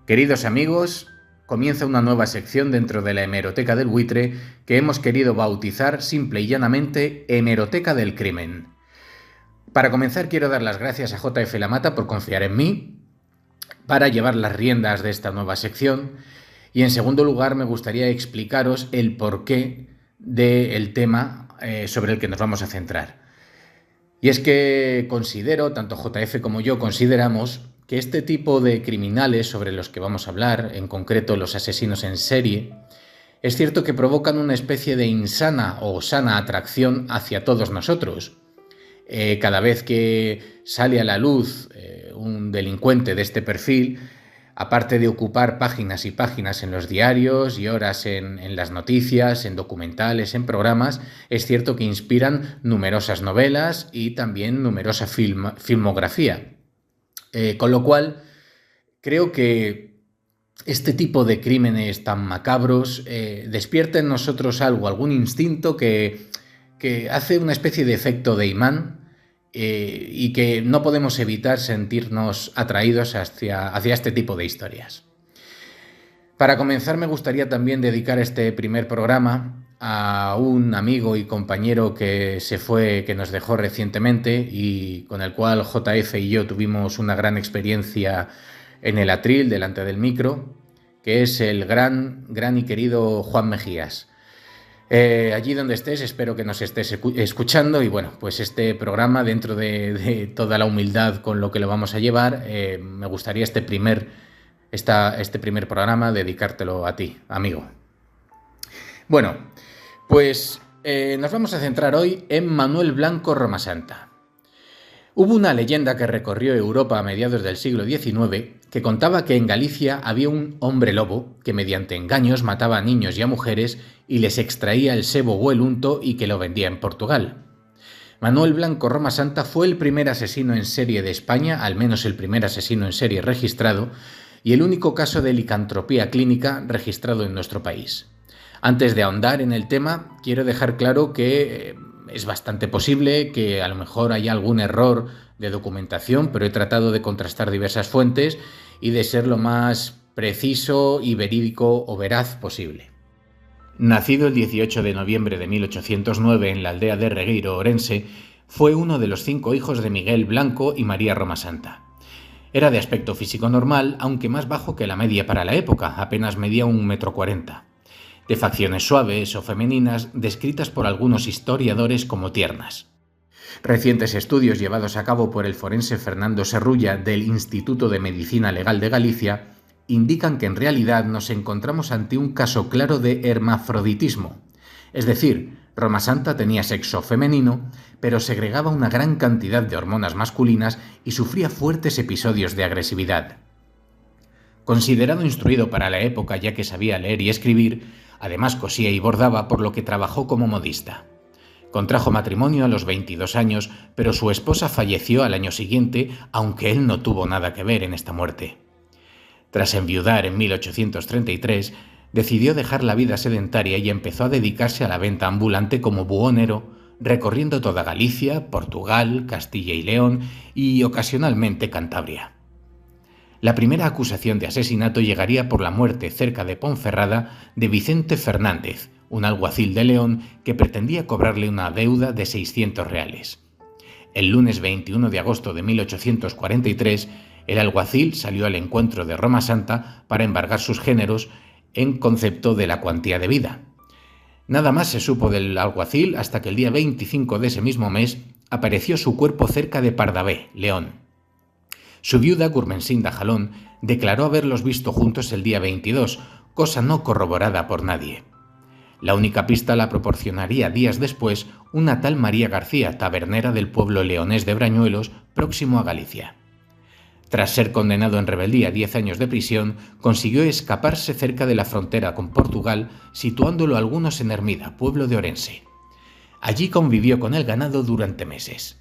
Queridos amigos, comienza una nueva sección dentro de la Hemeroteca del Buitre que hemos querido bautizar simple y llanamente Hemeroteca del Crimen. Para comenzar quiero dar las gracias a JF Lamata por confiar en mí para llevar las riendas de esta nueva sección y en segundo lugar me gustaría explicaros el porqué del tema sobre el que nos vamos a centrar. Y es que considero, tanto JF como yo consideramos que este tipo de criminales sobre los que vamos a hablar, en concreto los asesinos en serie, es cierto que provocan una especie de insana o sana atracción hacia todos nosotros. Cada vez que sale a la luz un delincuente de este perfil, aparte de ocupar páginas y páginas en los diarios y horas en las noticias, en documentales, en programas, es cierto que inspiran numerosas novelas y también numerosa filmografía. Con lo cual, creo que este tipo de crímenes tan macabros despierta en nosotros algún instinto que hace una especie de efecto de imán y que no podemos evitar sentirnos atraídos hacia este tipo de historias. Para comenzar, me gustaría también dedicar este primer programa a un amigo y compañero que nos dejó recientemente y con el cual JF y yo tuvimos una gran experiencia en el atril, delante del micro, que es el gran y querido Juan Mejías. Allí donde estés, espero que nos estés escuchando y bueno, pues este programa, dentro de toda la humildad con lo que lo vamos a llevar, me gustaría este primer programa dedicártelo a ti, amigo. Bueno, pues nos vamos a centrar hoy en Manuel Blanco Romasanta. Hubo una leyenda que recorrió Europa a mediados del siglo XIX que contaba que en Galicia había un hombre lobo que mediante engaños mataba a niños y a mujeres y les extraía el sebo o el unto y que lo vendía en Portugal. Manuel Blanco Romasanta fue el primer asesino en serie de España, al menos el primer asesino en serie registrado, y el único caso de licantropía clínica registrado en nuestro país. Antes de ahondar en el tema, quiero dejar claro que es bastante posible que a lo mejor haya algún error de documentación, pero he tratado de contrastar diversas fuentes y de ser lo más preciso y verídico o veraz posible. Nacido el 18 de noviembre de 1809 en la aldea de Regueiro, Orense, fue uno de los 5 hijos de Miguel Blanco y María Romasanta. Era de aspecto físico normal, aunque más bajo que la media para la época, apenas medía 1,40 m. De facciones suaves o femeninas, descritas por algunos historiadores como tiernas. Recientes estudios llevados a cabo por el forense Fernando Serrulla del Instituto de Medicina Legal de Galicia indican que en realidad nos encontramos ante un caso claro de hermafroditismo, es decir, Romasanta tenía sexo femenino, pero segregaba una gran cantidad de hormonas masculinas y sufría fuertes episodios de agresividad. Considerado instruido para la época ya que sabía leer y escribir, además cosía y bordaba, por lo que trabajó como modista. Contrajo matrimonio a los 22 años, pero su esposa falleció al año siguiente, aunque él no tuvo nada que ver en esta muerte. Tras enviudar en 1833, decidió dejar la vida sedentaria y empezó a dedicarse a la venta ambulante como buhonero, recorriendo toda Galicia, Portugal, Castilla y León y ocasionalmente Cantabria. La primera acusación de asesinato llegaría por la muerte cerca de Ponferrada de Vicente Fernández, un alguacil de León que pretendía cobrarle una deuda de 600 reales. El lunes 21 de agosto de 1843, el alguacil salió al encuentro de Romasanta para embargar sus géneros en concepto de la cuantía debida. Nada más se supo del alguacil hasta que el día 25 de ese mismo mes apareció su cuerpo cerca de Pardavé, León. Su viuda, Gurmensinda Jalón, declaró haberlos visto juntos el día 22, cosa no corroborada por nadie. La única pista la proporcionaría días después una tal María García, tabernera del pueblo leonés de Brañuelos, próximo a Galicia. Tras ser condenado en rebeldía a 10 años de prisión, consiguió escaparse cerca de la frontera con Portugal, situándolo algunos en Hermida, pueblo de Orense. Allí convivió con el ganado durante meses.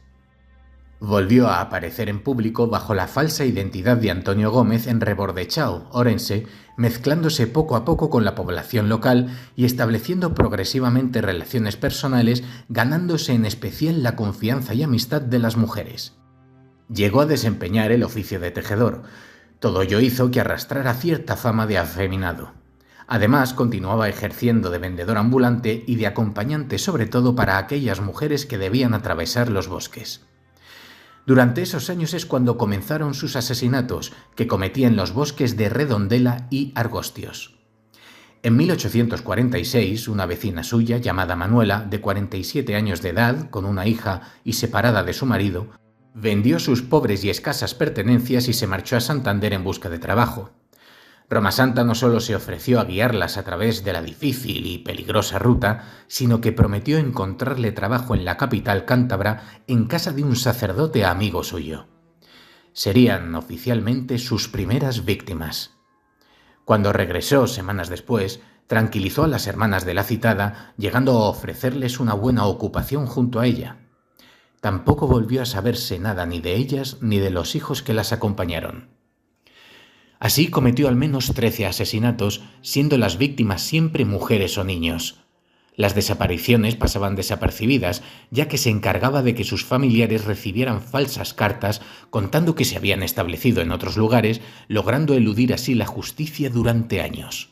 Volvió a aparecer en público bajo la falsa identidad de Antonio Gómez en Rebordechao, Orense, mezclándose poco a poco con la población local y estableciendo progresivamente relaciones personales, ganándose en especial la confianza y amistad de las mujeres. Llegó a desempeñar el oficio de tejedor, Todo ello hizo que arrastrara cierta fama de afeminado. Además, continuaba ejerciendo de vendedor ambulante y de acompañante, sobre todo para aquellas mujeres que debían atravesar los bosques. Durante esos años es cuando comenzaron sus asesinatos, que cometía en los bosques de Redondela y Argostios. En 1846, una vecina suya, llamada Manuela, de 47 años de edad, con una hija y separada de su marido, vendió sus pobres y escasas pertenencias y se marchó a Santander en busca de trabajo. Roma Santa no solo se ofreció a guiarlas a través de la difícil y peligrosa ruta, sino que prometió encontrarle trabajo en la capital cántabra en casa de un sacerdote amigo suyo. Serían oficialmente sus primeras víctimas. Cuando regresó semanas después, tranquilizó a las hermanas de la citada, llegando a ofrecerles una buena ocupación junto a ella. Tampoco volvió a saberse nada ni de ellas ni de los hijos que las acompañaron. Así cometió al menos 13 asesinatos, siendo las víctimas siempre mujeres o niños. Las desapariciones pasaban desapercibidas, ya que se encargaba de que sus familiares recibieran falsas cartas contando que se habían establecido en otros lugares, logrando eludir así la justicia durante años.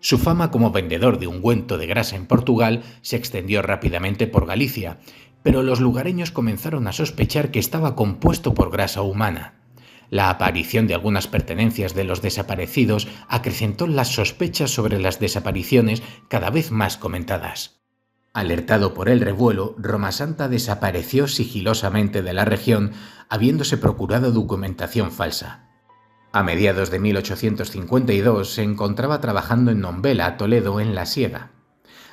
Su fama como vendedor de ungüento de grasa en Portugal se extendió rápidamente por Galicia, pero los lugareños comenzaron a sospechar que estaba compuesto por grasa humana. La aparición de algunas pertenencias de los desaparecidos acrecentó las sospechas sobre las desapariciones cada vez más comentadas. Alertado por el revuelo, Roma Santa desapareció sigilosamente de la región, habiéndose procurado documentación falsa. A mediados de 1852 se encontraba trabajando en Nombela, Toledo, en La Siega.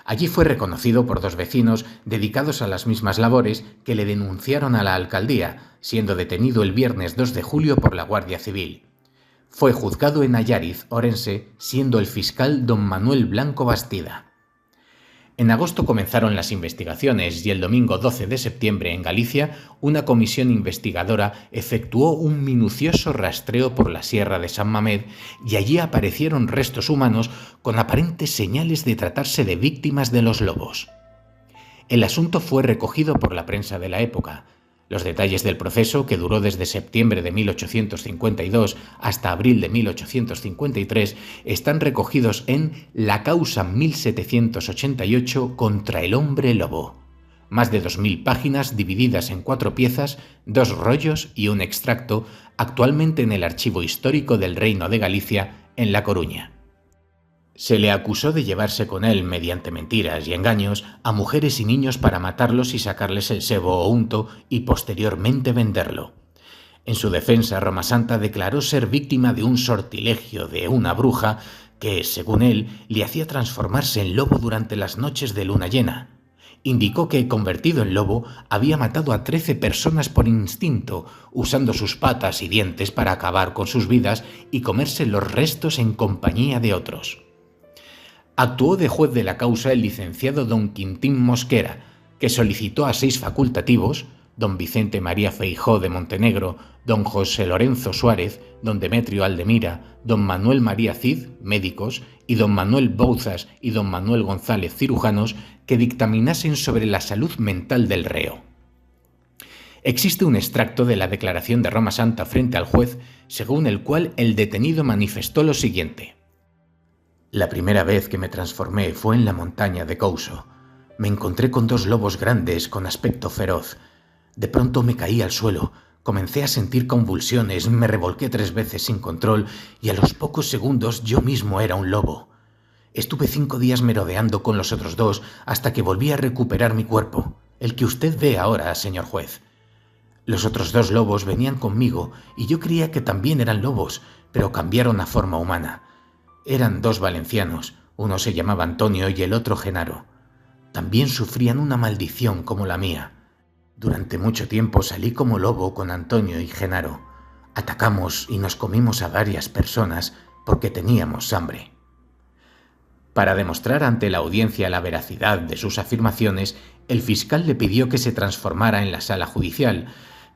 Allí fue reconocido por 2 vecinos dedicados a las mismas labores que le denunciaron a la alcaldía, siendo detenido el viernes 2 de julio por la Guardia Civil. Fue juzgado en Allariz, Orense, siendo el fiscal don Manuel Blanco Bastida. En agosto comenzaron las investigaciones y el domingo 12 de septiembre en Galicia, una comisión investigadora efectuó un minucioso rastreo por la Sierra de San Mamés y allí aparecieron restos humanos con aparentes señales de tratarse de víctimas de los lobos. El asunto fue recogido por la prensa de la época. Los detalles del proceso, que duró desde septiembre de 1852 hasta abril de 1853, están recogidos en La causa 1788 contra el hombre lobo. Más de 2000 páginas divididas en 4 piezas, 2 rollos y un extracto, actualmente en el Archivo Histórico del Reino de Galicia, en La Coruña. Se le acusó de llevarse con él, mediante mentiras y engaños, a mujeres y niños para matarlos y sacarles el sebo o unto y posteriormente venderlo. En su defensa, Roma Santa declaró ser víctima de un sortilegio de una bruja que, según él, le hacía transformarse en lobo durante las noches de luna llena. Indicó que, convertido en lobo, había matado a 13 personas por instinto, usando sus patas y dientes para acabar con sus vidas y comerse los restos en compañía de otros. Actuó de juez de la causa el licenciado don Quintín Mosquera, que solicitó a 6 facultativos, don Vicente María Feijóo de Montenegro, don José Lorenzo Suárez, don Demetrio Aldemira, don Manuel María Cid, médicos, y don Manuel Bouzas y don Manuel González, cirujanos, que dictaminasen sobre la salud mental del reo. Existe un extracto de la declaración de Roma Santa frente al juez, según el cual el detenido manifestó lo siguiente: «La primera vez que me transformé fue en la montaña de Couso. Me encontré con 2 lobos grandes con aspecto feroz. De pronto me caí al suelo, comencé a sentir convulsiones, me revolqué 3 veces sin control y a los pocos segundos yo mismo era un lobo. Estuve 5 días merodeando con los otros 2 hasta que volví a recuperar mi cuerpo, el que usted ve ahora, señor juez. Los otros 2 lobos venían conmigo y yo creía que también eran lobos, pero cambiaron a forma humana. Eran 2 valencianos, uno se llamaba Antonio y el otro Genaro. También sufrían una maldición como la mía. Durante mucho tiempo salí como lobo con Antonio y Genaro. Atacamos y nos comimos a varias personas porque teníamos hambre». Para demostrar ante la audiencia la veracidad de sus afirmaciones, el fiscal le pidió que se transformara en la sala judicial,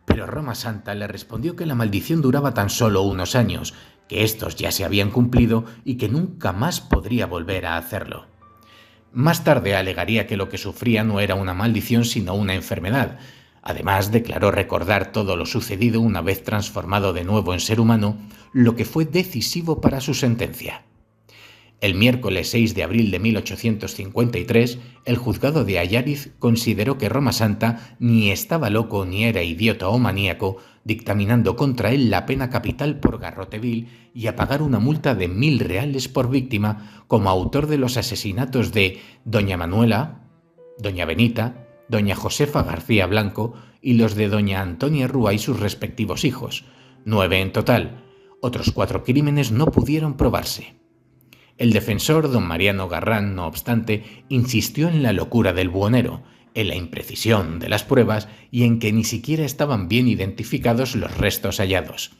pero Roma Santa le respondió que la maldición duraba tan solo unos años, que estos ya se habían cumplido y que nunca más podría volver a hacerlo. Más tarde alegaría que lo que sufría no era una maldición sino una enfermedad. Además, declaró recordar todo lo sucedido una vez transformado de nuevo en ser humano, lo que fue decisivo para su sentencia. El miércoles 6 de abril de 1853, el juzgado de Allariz consideró que Roma Santa ni estaba loco ni era idiota o maníaco, dictaminando contra él la pena capital por garrote vil y a pagar una multa de 1.000 reales por víctima como autor de los asesinatos de doña Manuela, doña Benita, doña Josefa García Blanco y los de doña Antonia Rúa y sus respectivos hijos, 9 en total. Otros 4 crímenes no pudieron probarse. El defensor, don Mariano Garrán, no obstante, insistió en la locura del buhonero, en la imprecisión de las pruebas y en que ni siquiera estaban bien identificados los restos hallados.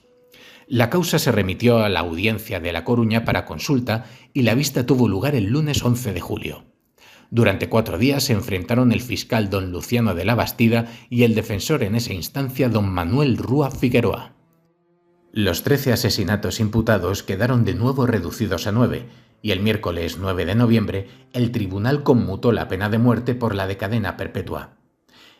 La causa se remitió a la audiencia de La Coruña para consulta y la vista tuvo lugar el lunes 11 de julio. Durante 4 días se enfrentaron el fiscal don Luciano de la Bastida y el defensor en esa instancia don Manuel Rúa Figueroa. Los 13 asesinatos imputados quedaron de nuevo reducidos a 9, y el miércoles 9 de noviembre el tribunal conmutó la pena de muerte por la de cadena perpetua.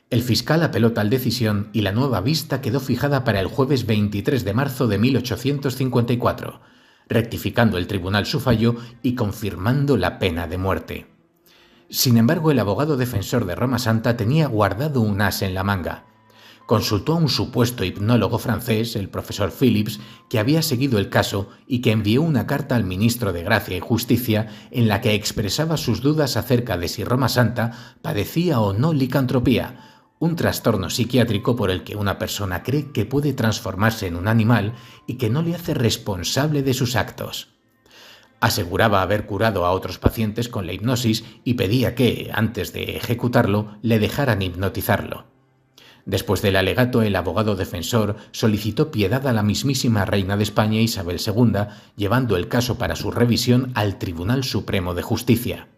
El fiscal apeló tal decisión y la nueva vista quedó fijada para el jueves 23 de marzo de 1854, rectificando el tribunal su fallo y confirmando la pena de muerte. Sin embargo, el abogado defensor de Roma Santa tenía guardado un as en la manga. Consultó a un supuesto hipnólogo francés, el profesor Phillips, que había seguido el caso y que envió una carta al ministro de Gracia y Justicia en la que expresaba sus dudas acerca de si Roma Santa padecía o no licantropía, un trastorno psiquiátrico por el que una persona cree que puede transformarse en un animal y que no le hace responsable de sus actos. Aseguraba haber curado a otros pacientes con la hipnosis y pedía que, antes de ejecutarlo, le dejaran hipnotizarlo. Después del alegato, el abogado defensor solicitó piedad a la mismísima reina de España Isabel II, llevando el caso para su revisión al Tribunal Supremo de Justicia.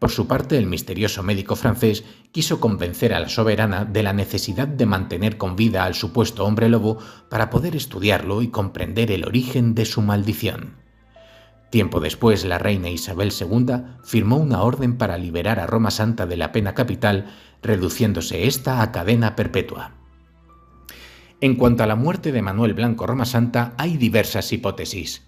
Por su parte, el misterioso médico francés quiso convencer a la soberana de la necesidad de mantener con vida al supuesto hombre lobo para poder estudiarlo y comprender el origen de su maldición. Tiempo después, la reina Isabel II firmó una orden para liberar a Roma Santa de la pena capital, reduciéndose esta a cadena perpetua. En cuanto a la muerte de Manuel Blanco Roma Santa, hay diversas hipótesis.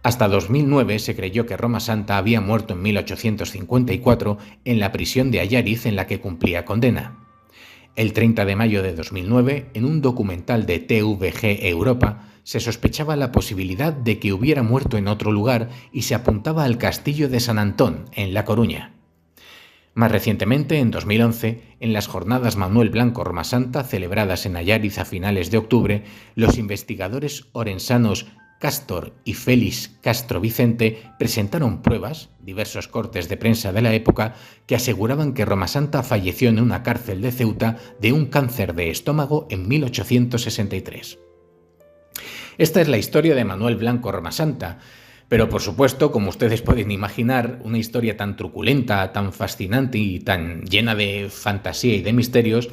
Hasta 2009 se creyó que Roma Santa había muerto en 1854 en la prisión de Allariz en la que cumplía condena. El 30 de mayo de 2009, en un documental de TVG Europa, se sospechaba la posibilidad de que hubiera muerto en otro lugar y se apuntaba al castillo de San Antón, en La Coruña. Más recientemente, en 2011, en las jornadas Manuel Blanco Roma Santa, celebradas en Allariz a finales de octubre, los investigadores orensanos Cástor y Félix Castro Vicente presentaron pruebas, diversos cortes de prensa de la época, que aseguraban que Roma Santa falleció en una cárcel de Ceuta de un cáncer de estómago en 1863. Esta es la historia de Manuel Blanco Roma Santa, pero por supuesto, como ustedes pueden imaginar, una historia tan truculenta, tan fascinante y tan llena de fantasía y de misterios,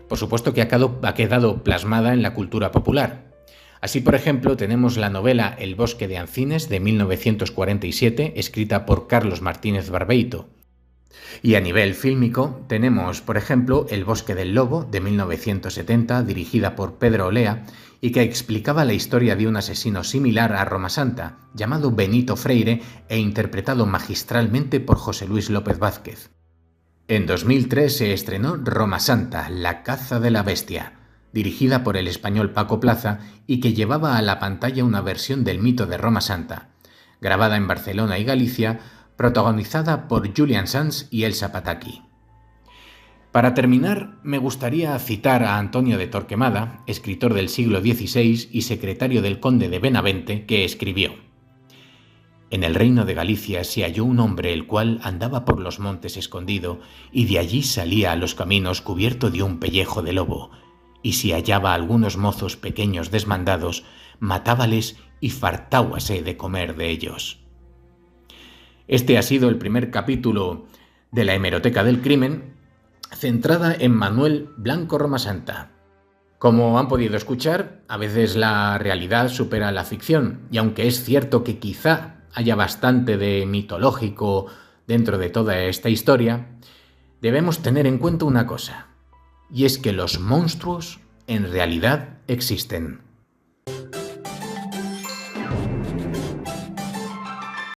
por supuesto que ha quedado plasmada en la cultura popular. Así, por ejemplo, tenemos la novela El bosque de Ancines de 1947, escrita por Carlos Martínez Barbeito. Y a nivel fílmico tenemos, por ejemplo, El bosque del lobo de 1970, dirigida por Pedro Olea, y que explicaba la historia de un asesino similar a Roma Santa, llamado Benito Freire e interpretado magistralmente por José Luis López Vázquez. En 2003 se estrenó Roma Santa, la caza de la bestia, dirigida por el español Paco Plaza y que llevaba a la pantalla una versión del mito de Roma Santa, grabada en Barcelona y Galicia, protagonizada por Julian Sanz y Elsa Pataky. Para terminar, me gustaría citar a Antonio de Torquemada, escritor del siglo XVI y secretario del conde de Benavente, que escribió: «En el reino de Galicia se halló un hombre el cual andaba por los montes escondido, y de allí salía a los caminos cubierto de un pellejo de lobo, y si hallaba algunos mozos pequeños desmandados, matábales y fartábase de comer de ellos». Este ha sido el primer capítulo de la Hemeroteca del Crimen, centrada en Manuel Blanco Roma Santa. Como han podido escuchar, a veces la realidad supera la ficción, y aunque es cierto que quizá haya bastante de mitológico dentro de toda esta historia, debemos tener en cuenta una cosa. y es que los monstruos en realidad existen.